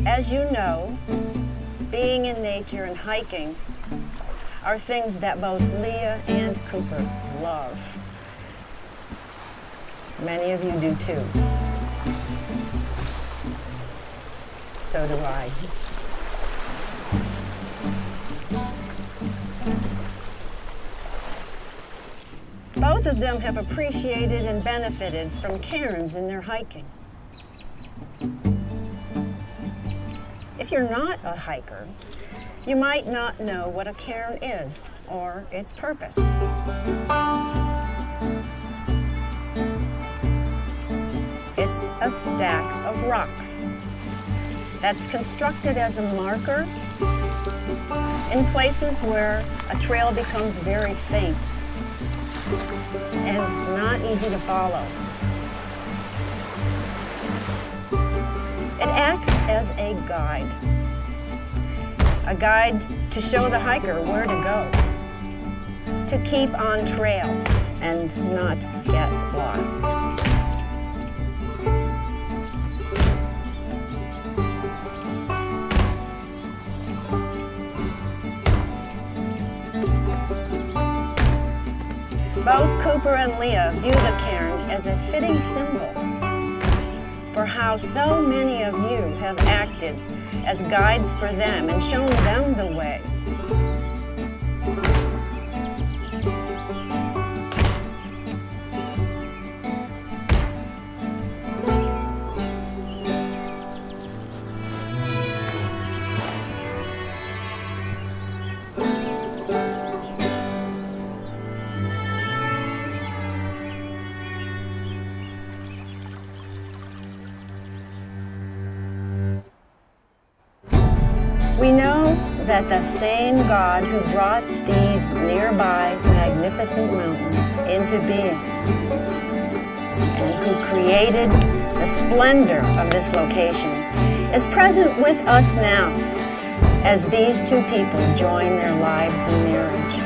As you know, being in nature and hiking are things that both Leah and Cooper love. Many of you do too. So do I. Both of them have appreciated and benefited from cairns in their hiking. If you're not a hiker, you might not know what a cairn is or its purpose. It's a stack of rocks that's constructed as a marker in places where a trail becomes very faint and not easy to follow. It acts as a guide to show the hiker where to go, to keep on trail and not get lost. Both Cooper and Leah view the cairn as a fitting symbol for how so many of you have acted as guides for them and shown them the way. We know that the same God who brought these nearby magnificent mountains into being and who created the splendor of this location is present with us now as these two people join their lives in marriage.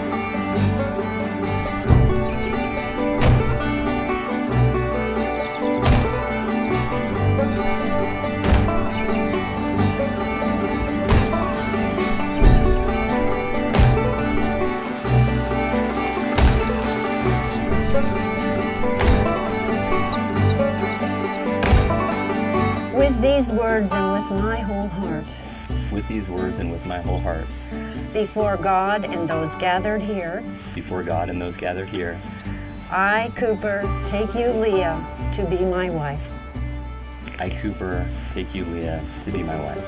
With these words and with my whole heart. With these words and with my whole heart. Before God and those gathered here. Before God and those gathered here. I, Cooper, take you, Leah, to be my wife. I, Cooper, take you, Leah, to be my wife.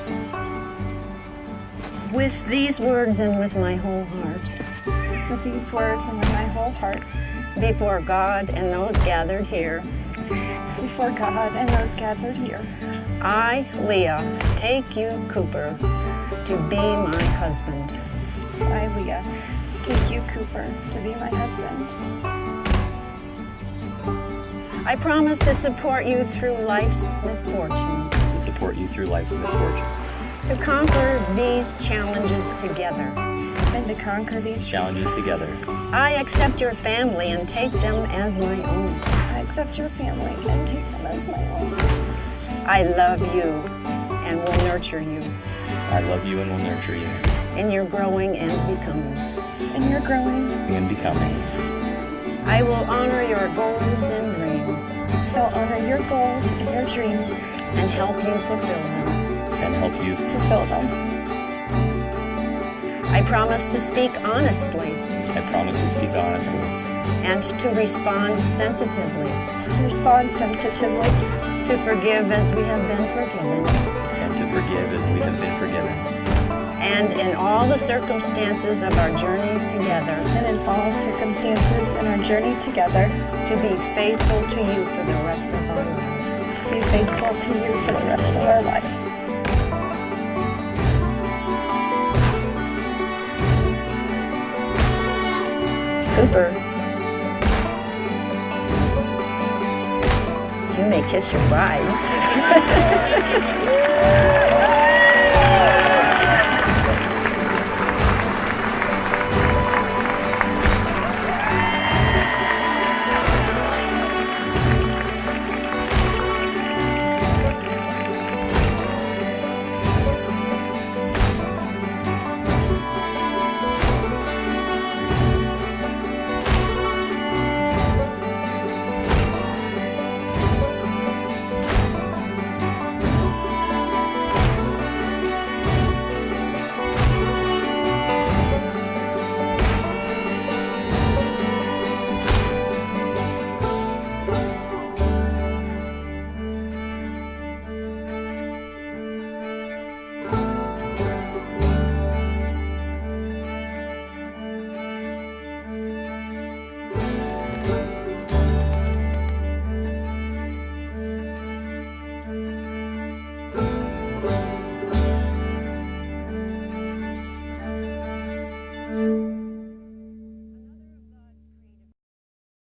With these words and with my whole heart. With these words and with my whole heart. Before God and those gathered here. Before God and those gathered here. I, Leah, take you, Cooper, to be my husband. I, Leah, take you, Cooper, to be my husband. I promise to support you through life's misfortunes. To support you through life's misfortunes. To conquer these challenges together. And to conquer these challenges together. I accept your family and take them as my own. I accept your family and take them as my own. I love you and will nurture you. I love you and will nurture you. In your growing and becoming. In your growing and becoming. I will honor your goals and dreams. I'll honor your goals and your dreams. And help you fulfill them. And help you fulfill them. I promise to speak honestly. I promise to speak honestly. And to respond sensitively. To respond sensitively. To forgive as we have been forgiven. And to forgive as we have been forgiven. And in all the circumstances of our journeys together. And in all circumstances in our journey together. To be faithful to you for the rest of our lives. To be faithful to you for the rest of our lives. Cooper, you may kiss your bride.